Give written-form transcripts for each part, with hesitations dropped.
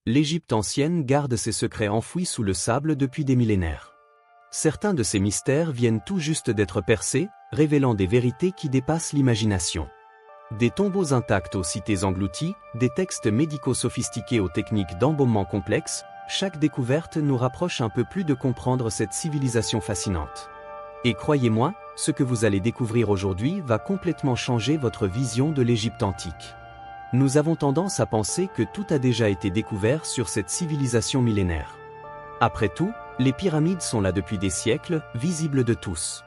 L'Égypte ancienne garde ses secrets enfouis sous le sable depuis des millénaires. Certains de ces mystères viennent tout juste d'être percés, révélant des vérités qui dépassent l'imagination. Des tombeaux intacts aux cités englouties, des textes médicaux sophistiqués aux techniques d'embaumement complexes, chaque découverte nous rapproche un peu plus de comprendre cette civilisation fascinante. Et croyez-moi, ce que vous allez découvrir aujourd'hui va complètement changer votre vision de l'Égypte antique. Nous avons tendance à penser que tout a déjà été découvert sur cette civilisation millénaire. Après tout, les pyramides sont là depuis des siècles, visibles de tous.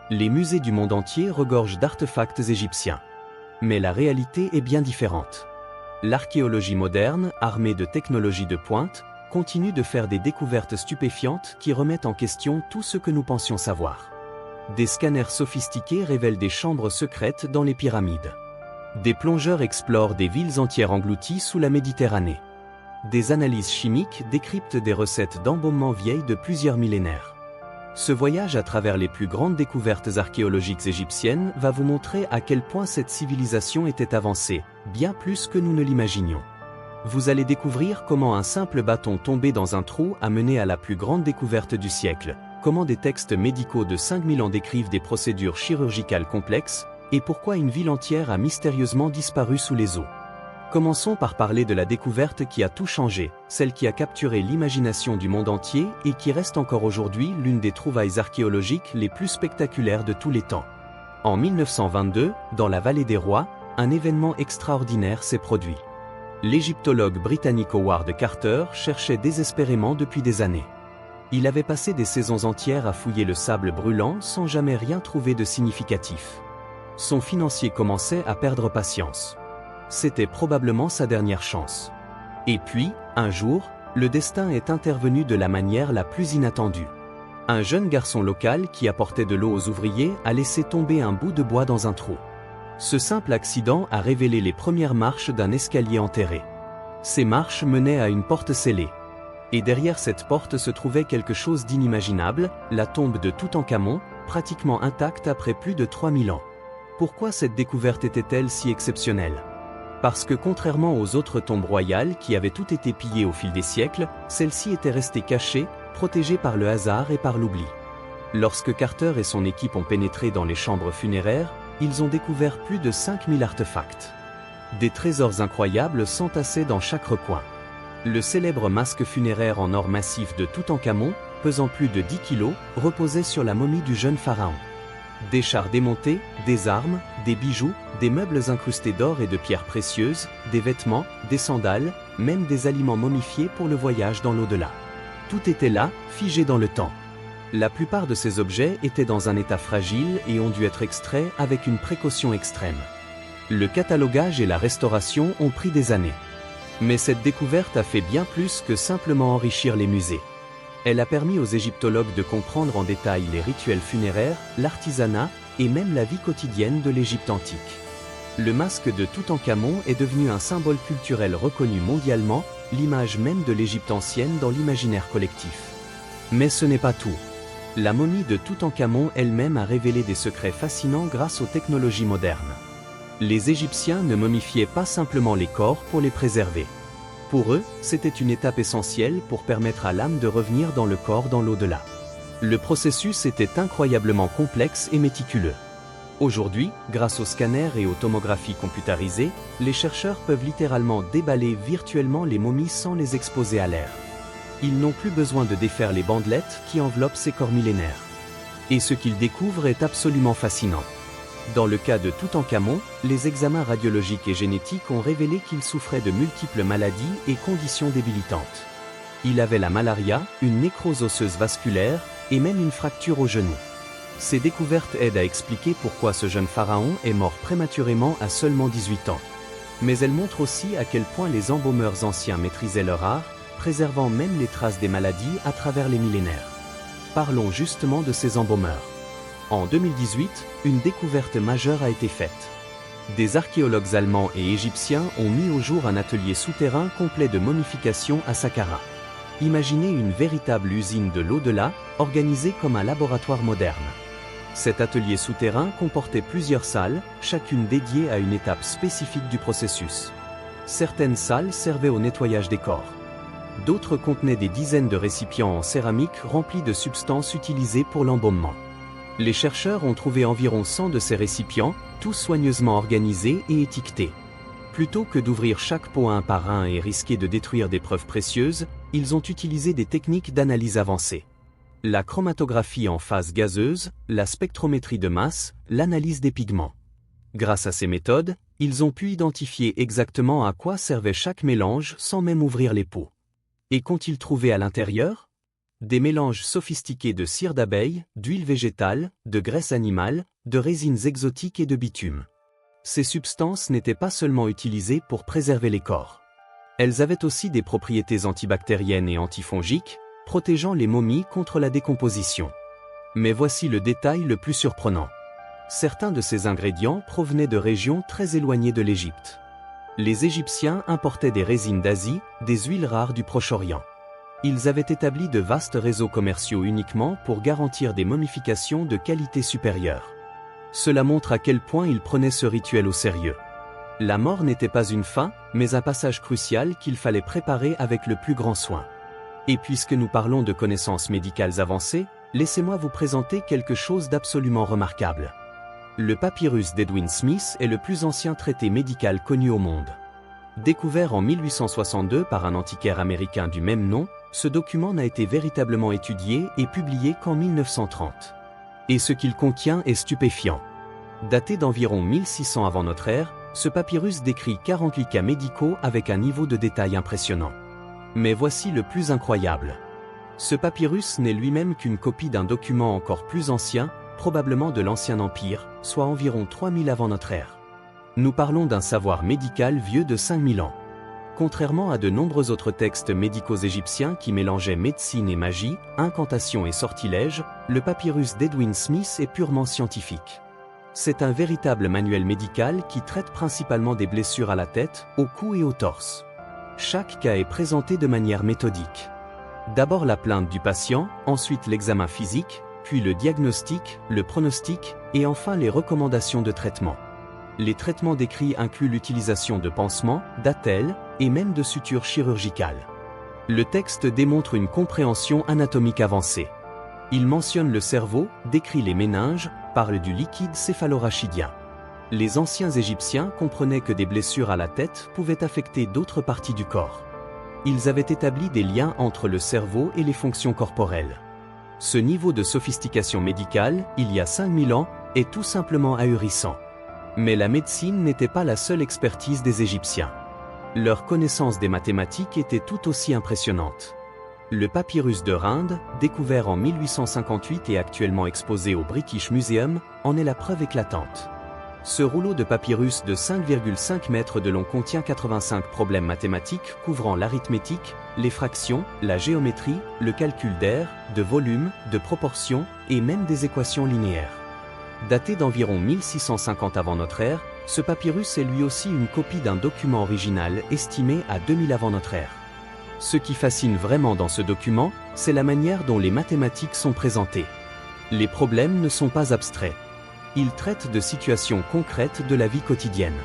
Les musées du monde entier regorgent d'artefacts égyptiens. Mais la réalité est bien différente. L'archéologie moderne, armée de technologies de pointe, continue de faire des découvertes stupéfiantes qui remettent en question tout ce que nous pensions savoir. Des scanners sophistiqués révèlent des chambres secrètes dans les pyramides. Des plongeurs explorent des villes entières englouties sous la Méditerranée. Des analyses chimiques décryptent des recettes d'embaumement vieilles de plusieurs millénaires. Ce voyage à travers les plus grandes découvertes archéologiques égyptiennes va vous montrer à quel point cette civilisation était avancée, bien plus que nous ne l'imaginions. Vous allez découvrir comment un simple bâton tombé dans un trou a mené à la plus grande découverte du siècle, comment des textes médicaux de 5000 ans décrivent des procédures chirurgicales complexes, et pourquoi une ville entière a mystérieusement disparu sous les eaux. Commençons par parler de la découverte qui a tout changé, celle qui a capturé l'imagination du monde entier et qui reste encore aujourd'hui l'une des trouvailles archéologiques les plus spectaculaires de tous les temps. En 1922, dans la Vallée des Rois, un événement extraordinaire s'est produit. L'égyptologue britannique Howard Carter cherchait désespérément depuis des années. Il avait passé des saisons entières à fouiller le sable brûlant sans jamais rien trouver de significatif. Son financier commençait à perdre patience. C'était probablement sa dernière chance. Et puis, un jour, le destin est intervenu de la manière la plus inattendue. Un jeune garçon local qui apportait de l'eau aux ouvriers a laissé tomber un bout de bois dans un trou. Ce simple accident a révélé les premières marches d'un escalier enterré. Ces marches menaient à une porte scellée. Et derrière cette porte se trouvait quelque chose d'inimaginable, la tombe de Toutankhamon, pratiquement intacte après plus de 3000 ans. Pourquoi cette découverte était-elle si exceptionnelle ? Parce que contrairement aux autres tombes royales qui avaient toutes été pillées au fil des siècles, celle-ci était restée cachée, protégée par le hasard et par l'oubli. Lorsque Carter et son équipe ont pénétré dans les chambres funéraires, ils ont découvert plus de 5000 artefacts. Des trésors incroyables s'entassaient dans chaque recoin. Le célèbre masque funéraire en or massif de Toutankhamon, pesant plus de 10 kg, reposait sur la momie du jeune pharaon. Des chars démontés, des armes, des bijoux, des meubles incrustés d'or et de pierres précieuses, des vêtements, des sandales, même des aliments momifiés pour le voyage dans l'au-delà. Tout était là, figé dans le temps. La plupart de ces objets étaient dans un état fragile et ont dû être extraits avec une précaution extrême. Le catalogage et la restauration ont pris des années. Mais cette découverte a fait bien plus que simplement enrichir les musées. Elle a permis aux égyptologues de comprendre en détail les rituels funéraires, l'artisanat et même la vie quotidienne de l'Égypte antique. Le masque de Toutankhamon est devenu un symbole culturel reconnu mondialement, l'image même de l'Égypte ancienne dans l'imaginaire collectif. Mais ce n'est pas tout. La momie de Toutankhamon elle-même a révélé des secrets fascinants grâce aux technologies modernes. Les Égyptiens ne momifiaient pas simplement les corps pour les préserver. Pour eux, c'était une étape essentielle pour permettre à l'âme de revenir dans le corps dans l'au-delà. Le processus était incroyablement complexe et méticuleux. Aujourd'hui, grâce aux scanners et aux tomographies computarisées, les chercheurs peuvent littéralement déballer virtuellement les momies sans les exposer à l'air. Ils n'ont plus besoin de défaire les bandelettes qui enveloppent ces corps millénaires. Et ce qu'ils découvrent est absolument fascinant. Dans le cas de Toutankhamon, les examens radiologiques et génétiques ont révélé qu'il souffrait de multiples maladies et conditions débilitantes. Il avait la malaria, une nécrose osseuse vasculaire et même une fracture au genou. Ces découvertes aident à expliquer pourquoi ce jeune pharaon est mort prématurément à seulement 18 ans. Mais elles montrent aussi à quel point les embaumeurs anciens maîtrisaient leur art, préservant même les traces des maladies à travers les millénaires. Parlons justement de ces embaumeurs. En 2018, une découverte majeure a été faite. Des archéologues allemands et égyptiens ont mis au jour un atelier souterrain complet de momification à Saqqara. Imaginez une véritable usine de l'au-delà, organisée comme un laboratoire moderne. Cet atelier souterrain comportait plusieurs salles, chacune dédiée à une étape spécifique du processus. Certaines salles servaient au nettoyage des corps. D'autres contenaient des dizaines de récipients en céramique remplis de substances utilisées pour l'embaumement. Les chercheurs ont trouvé environ 100 de ces récipients, tous soigneusement organisés et étiquetés. Plutôt que d'ouvrir chaque pot un par un et risquer de détruire des preuves précieuses, ils ont utilisé des techniques d'analyse avancées. La chromatographie en phase gazeuse, la spectrométrie de masse, l'analyse des pigments. Grâce à ces méthodes, ils ont pu identifier exactement à quoi servait chaque mélange sans même ouvrir les pots. Et qu'ont-ils trouvé à l'intérieur? Des mélanges sophistiqués de cire d'abeille, d'huile végétale, de graisse animale, de résines exotiques et de bitume. Ces substances n'étaient pas seulement utilisées pour préserver les corps. Elles avaient aussi des propriétés antibactériennes et antifongiques, protégeant les momies contre la décomposition. Mais voici le détail le plus surprenant. Certains de ces ingrédients provenaient de régions très éloignées de l'Égypte. Les Égyptiens importaient des résines d'Asie, des huiles rares du Proche-Orient. Ils avaient établi de vastes réseaux commerciaux uniquement pour garantir des momifications de qualité supérieure. Cela montre à quel point ils prenaient ce rituel au sérieux. La mort n'était pas une fin, mais un passage crucial qu'il fallait préparer avec le plus grand soin. Et puisque nous parlons de connaissances médicales avancées, laissez-moi vous présenter quelque chose d'absolument remarquable. Le papyrus d'Edwin Smith est le plus ancien traité médical connu au monde. Découvert en 1862 par un antiquaire américain du même nom, ce document n'a été véritablement étudié et publié qu'en 1930. Et ce qu'il contient est stupéfiant. Daté d'environ 1600 avant notre ère, ce papyrus décrit 48 cas médicaux avec un niveau de détail impressionnant. Mais voici le plus incroyable. Ce papyrus n'est lui-même qu'une copie d'un document encore plus ancien, probablement de l'Ancien Empire, soit environ 3000 avant notre ère. Nous parlons d'un savoir médical vieux de 5000 ans. Contrairement à de nombreux autres textes médicaux égyptiens qui mélangeaient médecine et magie, incantation et sortilèges, le papyrus d'Edwin Smith est purement scientifique. C'est un véritable manuel médical qui traite principalement des blessures à la tête, au cou et au torse. Chaque cas est présenté de manière méthodique. D'abord la plainte du patient, ensuite l'examen physique, puis le diagnostic, le pronostic, et enfin les recommandations de traitement. Les traitements décrits incluent l'utilisation de pansements, d'attelles, et même de sutures chirurgicales. Le texte démontre une compréhension anatomique avancée. Il mentionne le cerveau, décrit les méninges, parle du liquide céphalorachidien. Les anciens Égyptiens comprenaient que des blessures à la tête pouvaient affecter d'autres parties du corps. Ils avaient établi des liens entre le cerveau et les fonctions corporelles. Ce niveau de sophistication médicale, il y a 5000 ans, est tout simplement ahurissant. Mais la médecine n'était pas la seule expertise des Égyptiens. Leur connaissance des mathématiques était tout aussi impressionnante. Le papyrus de Rinde, découvert en 1858 et actuellement exposé au British Museum, en est la preuve éclatante. Ce rouleau de papyrus de 5,5 mètres de long contient 85 problèmes mathématiques couvrant l'arithmétique, les fractions, la géométrie, le calcul d'aire, de volume, de proportion et même des équations linéaires. Daté d'environ 1650 avant notre ère, ce papyrus est lui aussi une copie d'un document original estimé à 2000 avant notre ère. Ce qui fascine vraiment dans ce document, c'est la manière dont les mathématiques sont présentées. Les problèmes ne sont pas abstraits. Ils traitent de situations concrètes de la vie quotidienne.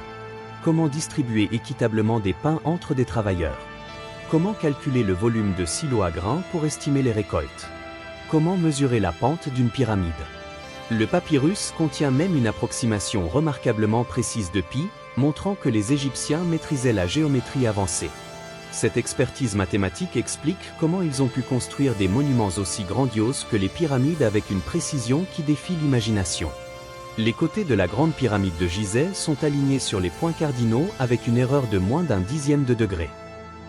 Comment distribuer équitablement des pains entre des travailleurs? Comment calculer le volume de silos à grains pour estimer les récoltes? Comment mesurer la pente d'une pyramide? Le papyrus contient même une approximation remarquablement précise de pi, montrant que les Égyptiens maîtrisaient la géométrie avancée. Cette expertise mathématique explique comment ils ont pu construire des monuments aussi grandioses que les pyramides avec une précision qui défie l'imagination. Les côtés de la grande pyramide de Gizeh sont alignés sur les points cardinaux avec une erreur de moins d'un dixième de degré.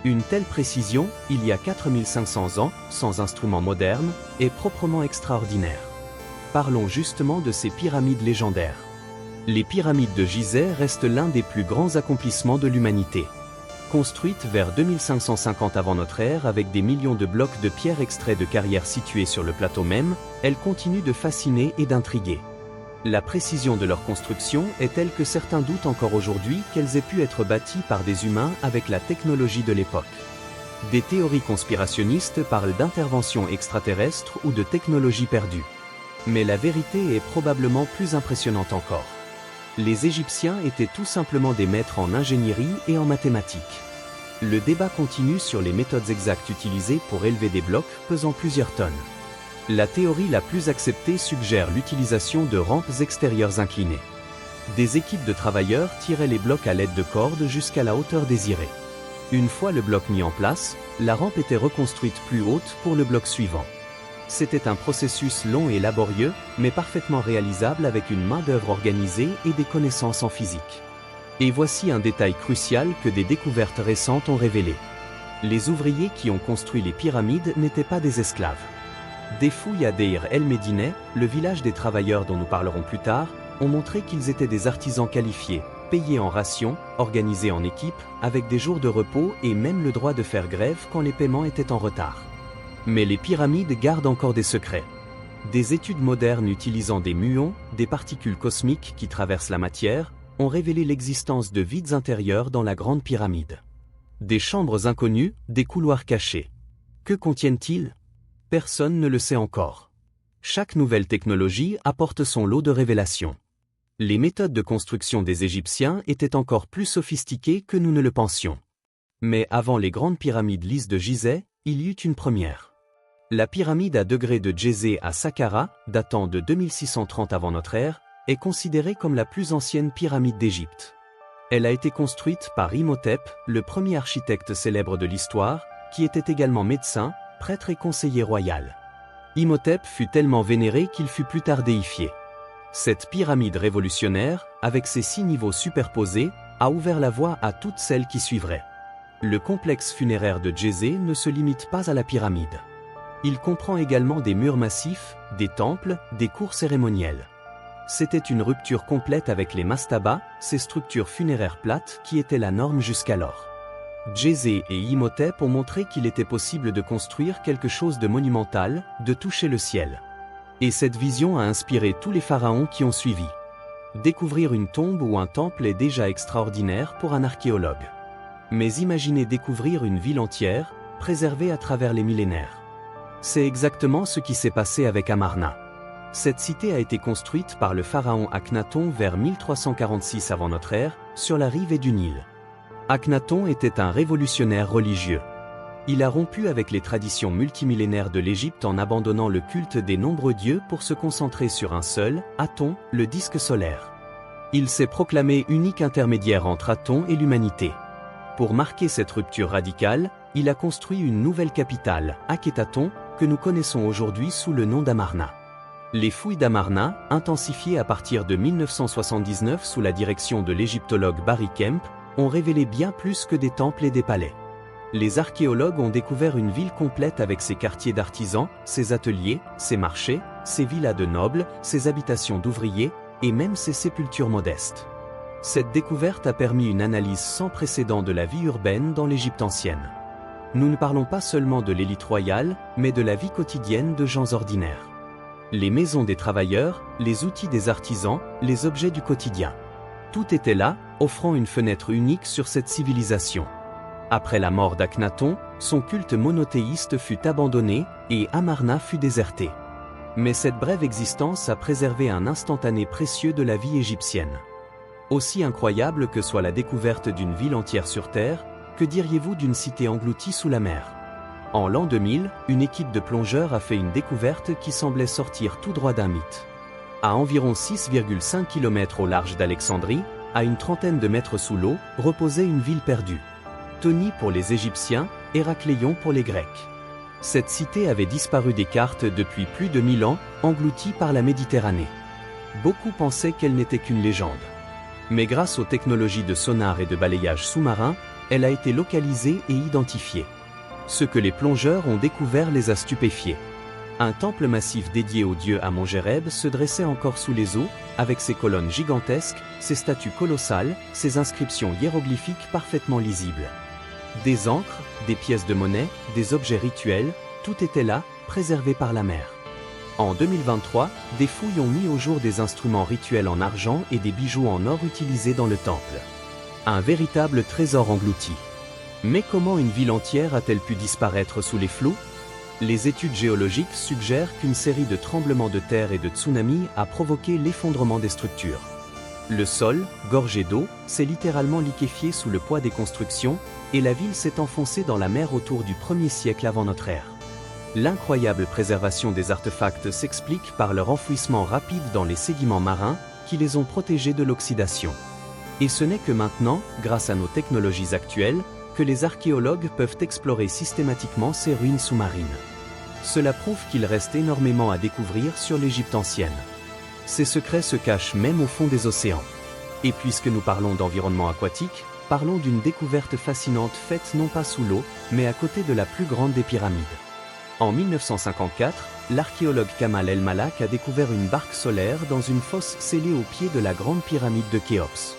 Une telle précision, il y a 4500 ans, sans instruments modernes, est proprement extraordinaire. Parlons justement de ces pyramides légendaires. Les pyramides de Gizeh restent l'un des plus grands accomplissements de l'humanité. Construites vers 2550 avant notre ère avec des millions de blocs de pierre extraits de carrières situées sur le plateau même, elles continuent de fasciner et d'intriguer. La précision de leur construction est telle que certains doutent encore aujourd'hui qu'elles aient pu être bâties par des humains avec la technologie de l'époque. Des théories conspirationnistes parlent d'interventions extraterrestres ou de technologies perdues. Mais la vérité est probablement plus impressionnante encore. Les Égyptiens étaient tout simplement des maîtres en ingénierie et en mathématiques. Le débat continue sur les méthodes exactes utilisées pour élever des blocs pesant plusieurs tonnes. La théorie la plus acceptée suggère l'utilisation de rampes extérieures inclinées. Des équipes de travailleurs tiraient les blocs à l'aide de cordes jusqu'à la hauteur désirée. Une fois le bloc mis en place, la rampe était reconstruite plus haute pour le bloc suivant. C'était un processus long et laborieux, mais parfaitement réalisable avec une main-d'œuvre organisée et des connaissances en physique. Et voici un détail crucial que des découvertes récentes ont révélé. Les ouvriers qui ont construit les pyramides n'étaient pas des esclaves. Des fouilles à Deir el-Médineh, le village des travailleurs dont nous parlerons plus tard, ont montré qu'ils étaient des artisans qualifiés, payés en rations, organisés en équipe, avec des jours de repos et même le droit de faire grève quand les paiements étaient en retard. Mais les pyramides gardent encore des secrets. Des études modernes utilisant des muons, des particules cosmiques qui traversent la matière, ont révélé l'existence de vides intérieurs dans la grande pyramide. Des chambres inconnues, des couloirs cachés. Que contiennent-ils? Personne ne le sait encore. Chaque nouvelle technologie apporte son lot de révélations. Les méthodes de construction des Égyptiens étaient encore plus sophistiquées que nous ne le pensions. Mais avant les grandes pyramides lisses de Gizeh, il y eut une première. La pyramide à degrés de Djézé à Saqqara, datant de 2630 avant notre ère, est considérée comme la plus ancienne pyramide d'Égypte. Elle a été construite par Imhotep, le premier architecte célèbre de l'histoire, qui était également médecin, prêtre et conseiller royal. Imhotep fut tellement vénéré qu'il fut plus tard déifié. Cette pyramide révolutionnaire, avec ses 6 niveaux superposés, a ouvert la voie à toutes celles qui suivraient. Le complexe funéraire de Djézé ne se limite pas à la pyramide. Il comprend également des murs massifs, des temples, des cours cérémoniels. C'était une rupture complète avec les mastabas, ces structures funéraires plates qui étaient la norme jusqu'alors. Djézé et Imhotep ont montré qu'il était possible de construire quelque chose de monumental, de toucher le ciel. Et cette vision a inspiré tous les pharaons qui ont suivi. Découvrir une tombe ou un temple est déjà extraordinaire pour un archéologue. Mais imaginez découvrir une ville entière, préservée à travers les millénaires. C'est exactement ce qui s'est passé avec Amarna. Cette cité a été construite par le pharaon Akhenaton vers 1346 avant notre ère, sur la rive du Nil. Akhenaton était un révolutionnaire religieux. Il a rompu avec les traditions multimillénaires de l'Égypte en abandonnant le culte des nombreux dieux pour se concentrer sur un seul, Aton, le disque solaire. Il s'est proclamé unique intermédiaire entre Aton et l'humanité. Pour marquer cette rupture radicale, il a construit une nouvelle capitale, Akhénaton, que nous connaissons aujourd'hui sous le nom d'Amarna. Les fouilles d'Amarna, intensifiées à partir de 1979 sous la direction de l'égyptologue Barry Kemp, ont révélé bien plus que des temples et des palais. Les archéologues ont découvert une ville complète avec ses quartiers d'artisans, ses ateliers, ses marchés, ses villas de nobles, ses habitations d'ouvriers, et même ses sépultures modestes. Cette découverte a permis une analyse sans précédent de la vie urbaine dans l'Égypte ancienne. Nous ne parlons pas seulement de l'élite royale, mais de la vie quotidienne de gens ordinaires. Les maisons des travailleurs, les outils des artisans, les objets du quotidien. Tout était là, offrant une fenêtre unique sur cette civilisation. Après la mort d'Akhenaton, son culte monothéiste fut abandonné, et Amarna fut déserté. Mais cette brève existence a préservé un instantané précieux de la vie égyptienne. Aussi incroyable que soit la découverte d'une ville entière sur Terre, que diriez-vous d'une cité engloutie sous la mer? En l'an 2000, une équipe de plongeurs a fait une découverte qui semblait sortir tout droit d'un mythe. À environ 6,5 km au large d'Alexandrie, à une trentaine de mètres sous l'eau, reposait une ville perdue. Toni pour les Égyptiens, Héracléon pour les Grecs. Cette cité avait disparu des cartes depuis plus de 1000 ans, engloutie par la Méditerranée. Beaucoup pensaient qu'elle n'était qu'une légende. Mais grâce aux technologies de sonar et de balayage sous-marin, elle a été localisée et identifiée. Ce que les plongeurs ont découvert les a stupéfiés. Un temple massif dédié au dieu Amon-Géreb se dressait encore sous les eaux, avec ses colonnes gigantesques, ses statues colossales, ses inscriptions hiéroglyphiques parfaitement lisibles. Des encres, des pièces de monnaie, des objets rituels, tout était là, préservé par la mer. En 2023, des fouilles ont mis au jour des instruments rituels en argent et des bijoux en or utilisés dans le temple. Un véritable trésor englouti. Mais comment une ville entière a-t-elle pu disparaître sous les flots? Les études géologiques suggèrent qu'une série de tremblements de terre et de tsunamis a provoqué l'effondrement des structures. Le sol, gorgé d'eau, s'est littéralement liquéfié sous le poids des constructions, et la ville s'est enfoncée dans la mer autour du 1er siècle avant notre ère. L'incroyable préservation des artefacts s'explique par leur enfouissement rapide dans les sédiments marins, qui les ont protégés de l'oxydation. Et ce n'est que maintenant, grâce à nos technologies actuelles, que les archéologues peuvent explorer systématiquement ces ruines sous-marines. Cela prouve qu'il reste énormément à découvrir sur l'Égypte ancienne. Ces secrets se cachent même au fond des océans. Et puisque nous parlons d'environnement aquatique, parlons d'une découverte fascinante faite non pas sous l'eau, mais à côté de la plus grande des pyramides. En 1954, l'archéologue Kamal El Malak a découvert une barque solaire dans une fosse scellée au pied de la grande pyramide de Khéops.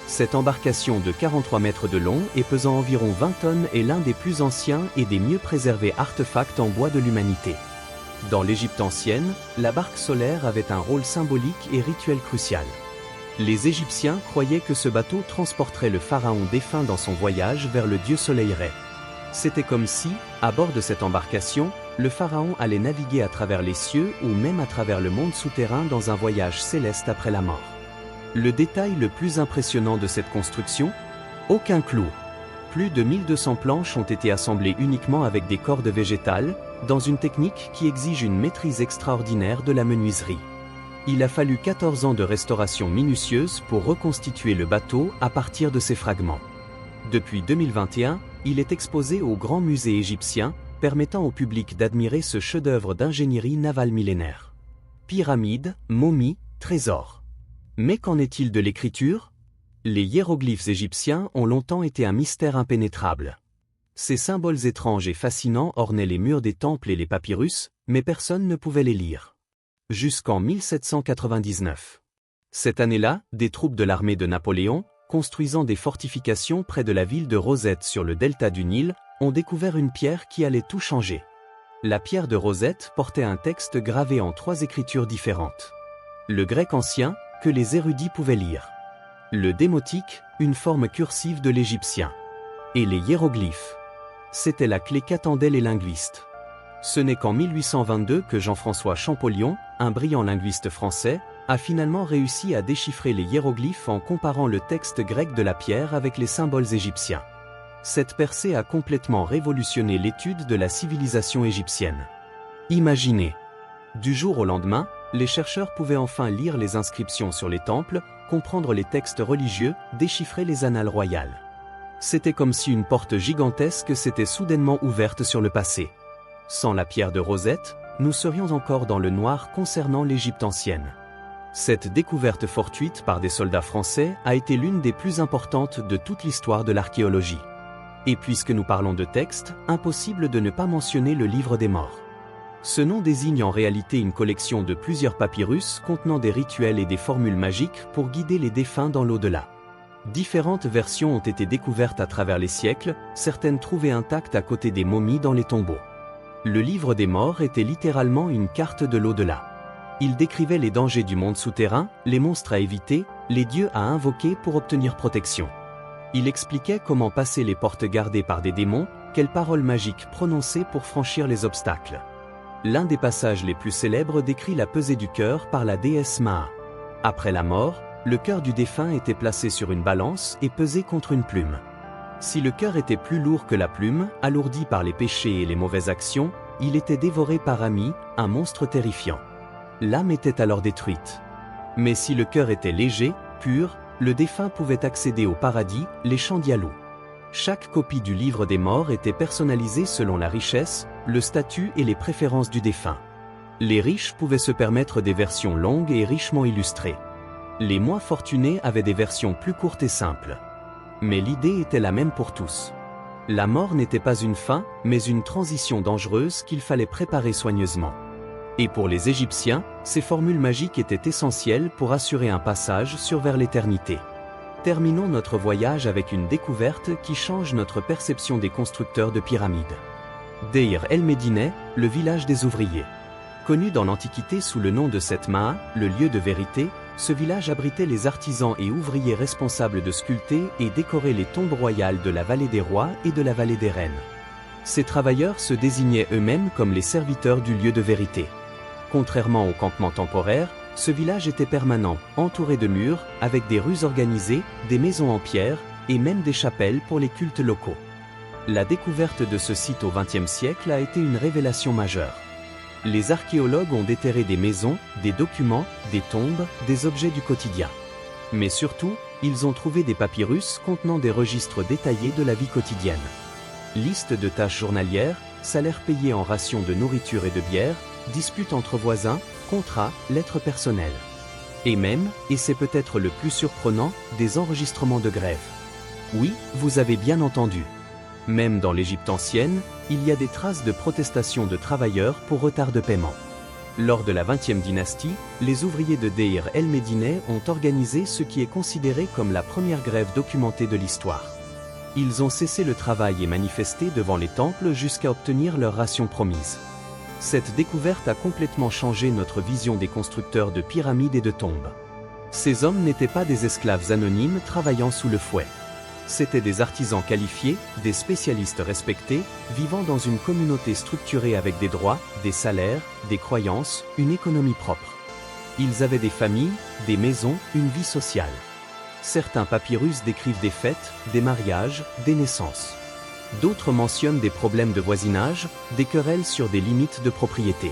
Cette embarcation de 43 mètres de long et pesant environ 20 tonnes est l'un des plus anciens et des mieux préservés artefacts en bois de l'humanité. Dans l'Égypte ancienne, la barque solaire avait un rôle symbolique et rituel crucial. Les Égyptiens croyaient que ce bateau transporterait le pharaon défunt dans son voyage vers le dieu soleil Ré. C'était comme si, à bord de cette embarcation, le pharaon allait naviguer à travers les cieux ou même à travers le monde souterrain dans un voyage céleste après la mort. Le détail le plus impressionnant de cette construction ? Aucun clou. Plus de 1200 planches ont été assemblées uniquement avec des cordes végétales, dans une technique qui exige une maîtrise extraordinaire de la menuiserie. Il a fallu 14 ans de restauration minutieuse pour reconstituer le bateau à partir de ces fragments. Depuis 2021, il est exposé au Grand Musée égyptien, permettant au public d'admirer ce chef-d'œuvre d'ingénierie navale millénaire. Pyramides, momies, trésors. Mais qu'en est-il de l'écriture ? Les hiéroglyphes égyptiens ont longtemps été un mystère impénétrable. Ces symboles étranges et fascinants ornaient les murs des temples et les papyrus, mais personne ne pouvait les lire. Jusqu'en 1799. Cette année-là, des troupes de l'armée de Napoléon, construisant des fortifications près de la ville de Rosette sur le delta du Nil, ont découvert une pierre qui allait tout changer. La pierre de Rosette portait un texte gravé en 3 écritures différentes. Le grec ancien, que les érudits pouvaient lire. Le démotique, une forme cursive de l'égyptien. Et les hiéroglyphes. C'était la clé qu'attendaient les linguistes. Ce n'est qu'en 1822 que Jean-François Champollion, un brillant linguiste français, a finalement réussi à déchiffrer les hiéroglyphes en comparant le texte grec de la pierre avec les symboles égyptiens. Cette percée a complètement révolutionné l'étude de la civilisation égyptienne. Imaginez. Du jour au lendemain, les chercheurs pouvaient enfin lire les inscriptions sur les temples, comprendre les textes religieux, déchiffrer les annales royales. C'était comme si une porte gigantesque s'était soudainement ouverte sur le passé. Sans la pierre de Rosette, nous serions encore dans le noir concernant l'Égypte ancienne. Cette découverte fortuite par des soldats français a été l'une des plus importantes de toute l'histoire de l'archéologie. Et puisque nous parlons de texte, impossible de ne pas mentionner le livre des morts. Ce nom désigne en réalité une collection de plusieurs papyrus contenant des rituels et des formules magiques pour guider les défunts dans l'au-delà. Différentes versions ont été découvertes à travers les siècles, certaines trouvées intactes à côté des momies dans les tombeaux. Le livre des morts était littéralement une carte de l'au-delà. Il décrivait les dangers du monde souterrain, les monstres à éviter, les dieux à invoquer pour obtenir protection. Il expliquait comment passer les portes gardées par des démons, quelles paroles magiques prononcer pour franchir les obstacles. L'un des passages les plus célèbres décrit la pesée du cœur par la déesse Maa. Après la mort, le cœur du défunt était placé sur une balance et pesé contre une plume. Si le cœur était plus lourd que la plume, alourdi par les péchés et les mauvaises actions, il était dévoré par Ami, un monstre terrifiant. L'âme était alors détruite. Mais si le cœur était léger, pur, le défunt pouvait accéder au paradis, les champs d'Yalou. Chaque copie du livre des morts était personnalisée selon la richesse, le statut et les préférences du défunt. Les riches pouvaient se permettre des versions longues et richement illustrées. Les moins fortunés avaient des versions plus courtes et simples. Mais l'idée était la même pour tous. La mort n'était pas une fin, mais une transition dangereuse qu'il fallait préparer soigneusement. Et pour les Égyptiens, ces formules magiques étaient essentielles pour assurer un passage vers l'éternité. Terminons notre voyage avec une découverte qui change notre perception des constructeurs de pyramides. Deir el-Médineh, le village des ouvriers. Connu dans l'Antiquité sous le nom de Setmaa, le lieu de vérité, ce village abritait les artisans et ouvriers responsables de sculpter et décorer les tombes royales de la vallée des rois et de la vallée des reines. Ces travailleurs se désignaient eux-mêmes comme les serviteurs du lieu de vérité. Contrairement au campement temporaire, ce village était permanent, entouré de murs, avec des rues organisées, des maisons en pierre, et même des chapelles pour les cultes locaux. La découverte de ce site au XXe siècle a été une révélation majeure. Les archéologues ont déterré des maisons, des documents, des tombes, des objets du quotidien. Mais surtout, ils ont trouvé des papyrus contenant des registres détaillés de la vie quotidienne. Liste de tâches journalières, salaires payés en rations de nourriture et de bière, disputes entre voisins, contrats, lettres personnelles. Et même, et c'est peut-être le plus surprenant, des enregistrements de grève. Oui, vous avez bien entendu. Même dans l'Égypte ancienne, il y a des traces de protestations de travailleurs pour retard de paiement. Lors de la 20e dynastie, les ouvriers de Deir el-Médineh ont organisé ce qui est considéré comme la première grève documentée de l'histoire. Ils ont cessé le travail et manifesté devant les temples jusqu'à obtenir leur ration promise. Cette découverte a complètement changé notre vision des constructeurs de pyramides et de tombes. Ces hommes n'étaient pas des esclaves anonymes travaillant sous le fouet. C'étaient des artisans qualifiés, des spécialistes respectés, vivant dans une communauté structurée avec des droits, des salaires, des croyances, une économie propre. Ils avaient des familles, des maisons, une vie sociale. Certains papyrus décrivent des fêtes, des mariages, des naissances. D'autres mentionnent des problèmes de voisinage, des querelles sur des limites de propriété.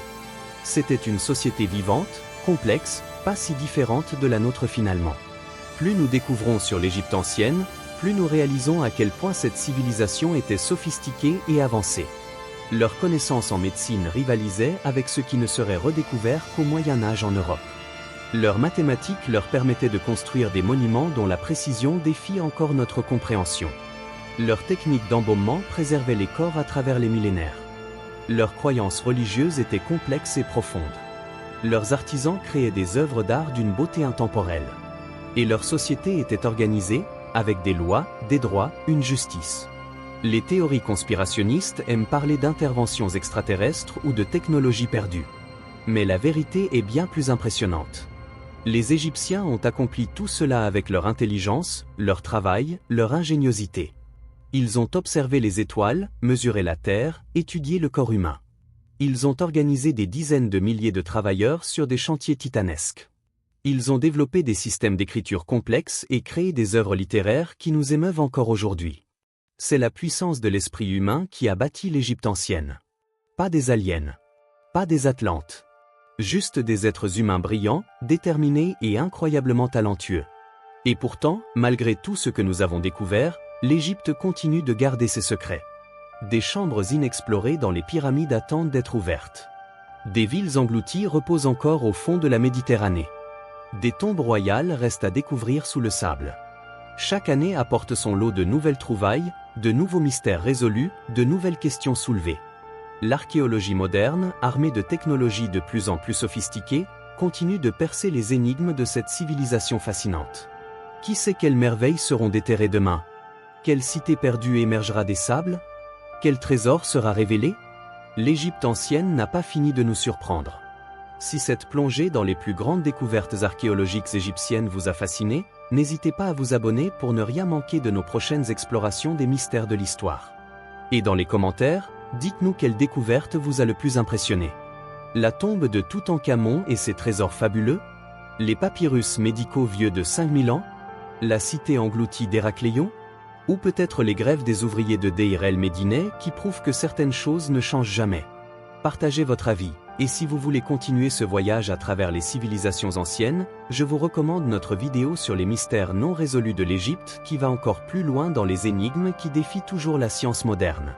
C'était une société vivante, complexe, pas si différente de la nôtre finalement. Plus nous découvrons sur l'Égypte ancienne, plus nous réalisons à quel point cette civilisation était sophistiquée et avancée. Leurs connaissances en médecine rivalisaient avec ce qui ne serait redécouvert qu'au Moyen Âge en Europe. Leurs mathématiques leur permettaient de construire des monuments dont la précision défie encore notre compréhension. Leurs techniques d'embaumement préservaient les corps à travers les millénaires. Leurs croyances religieuses étaient complexes et profondes. Leurs artisans créaient des œuvres d'art d'une beauté intemporelle. Et leur société était organisée, avec des lois, des droits, une justice. Les théories conspirationnistes aiment parler d'interventions extraterrestres ou de technologies perdues. Mais la vérité est bien plus impressionnante. Les Égyptiens ont accompli tout cela avec leur intelligence, leur travail, leur ingéniosité. Ils ont observé les étoiles, mesuré la Terre, étudié le corps humain. Ils ont organisé des dizaines de milliers de travailleurs sur des chantiers titanesques. Ils ont développé des systèmes d'écriture complexes et créé des œuvres littéraires qui nous émeuvent encore aujourd'hui. C'est la puissance de l'esprit humain qui a bâti l'Égypte ancienne. Pas des aliens. Pas des Atlantes. Juste des êtres humains brillants, déterminés et incroyablement talentueux. Et pourtant, malgré tout ce que nous avons découvert, l'Égypte continue de garder ses secrets. Des chambres inexplorées dans les pyramides attendent d'être ouvertes. Des villes englouties reposent encore au fond de la Méditerranée. Des tombes royales restent à découvrir sous le sable. Chaque année apporte son lot de nouvelles trouvailles, de nouveaux mystères résolus, de nouvelles questions soulevées. L'archéologie moderne, armée de technologies de plus en plus sophistiquées, continue de percer les énigmes de cette civilisation fascinante. Qui sait quelles merveilles seront déterrées demain? Quelle cité perdue émergera des sables? Quel trésor sera révélé? L'Égypte ancienne n'a pas fini de nous surprendre. Si cette plongée dans les plus grandes découvertes archéologiques égyptiennes vous a fasciné, n'hésitez pas à vous abonner pour ne rien manquer de nos prochaines explorations des mystères de l'histoire. Et dans les commentaires, dites-nous quelle découverte vous a le plus impressionné. La tombe de Toutankhamon et ses trésors fabuleux? Les papyrus médicaux vieux de 5000 ans? La cité engloutie d'Héracléon? Ou peut-être les grèves des ouvriers de Deir el-Médineh qui prouvent que certaines choses ne changent jamais? Partagez votre avis, et si vous voulez continuer ce voyage à travers les civilisations anciennes, je vous recommande notre vidéo sur les mystères non résolus de l'Égypte qui va encore plus loin dans les énigmes qui défient toujours la science moderne.